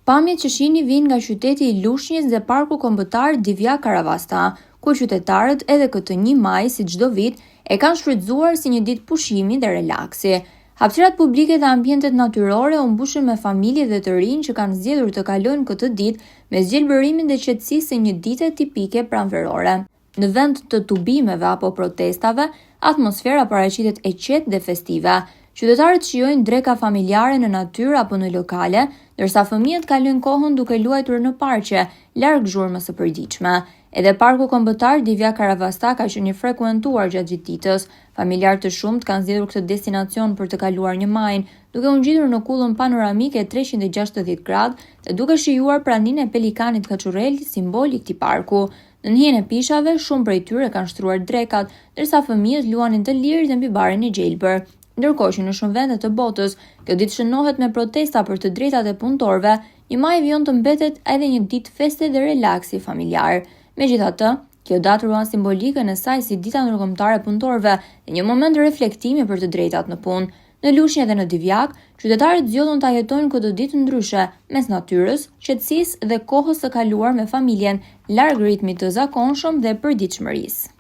Pamjet që shihni vijnë nga qyteti i Lushnjës dhe parku kombëtar Divja Karavasta, ku qytetarët edhe këtë 1 maj, si çdo vit, e kanë shfrytzuar si një ditë pushimi dhe relaksi. Hapësirat publike dhe ambientet natyrore u mbushën me familje dhe të rinj që kanë zgjedhur të kalojnë këtë ditë me zgjelbërimin dhe qetësisë së një dite tipike pranverore. Në vend të tubimeve apo protestave, atmosfera paraqitet e qetë dhe festive. Qytetarët shijojnë dreka familjare në natyrë apo në lokale, ndërsa fëmijët kalojnë kohën duke luajtur në parqe, larg zhurmës së përditshme. Edhe parku kombëtar Divja Karavasta ka qenë i frekuentuar gjatë gjithë ditës. Familjar të shumt kanë zgjedhur këtë destinacion për të kaluar 1 majin, duke u ngjitur në kullën panoramike 360 gradë dhe duke shijuar praninë e pelikanit kaçurrel, simbol i këtij parku. Në hijen e pishave, shumë prej tyre kanë shtruar drekat, ndërsa fëmijët luanin të lirë dhe mbi barin e gjelbër. Ndërkohë që në shumë vende të botës, kjo ditë shënohet me protesta për të drejtat e punëtorëve, 1 maj vjen të mbetet edhe një ditë feste dhe relaksi familjar. Megjithatë, kjo datë ruan simbolikën e saj si dita ndërkombëtare e punëtorëve dhe një moment reflektimi për të drejtat në punë. Në Lushnjë dhe në Divjak, qytetarët zgjodhën ta jetojnë këtë ditë ndryshe, mes natyrës, qetësisë dhe kohës së kaluar me familjen, larg ritmit të zakonshëm dhe përditshmërisë.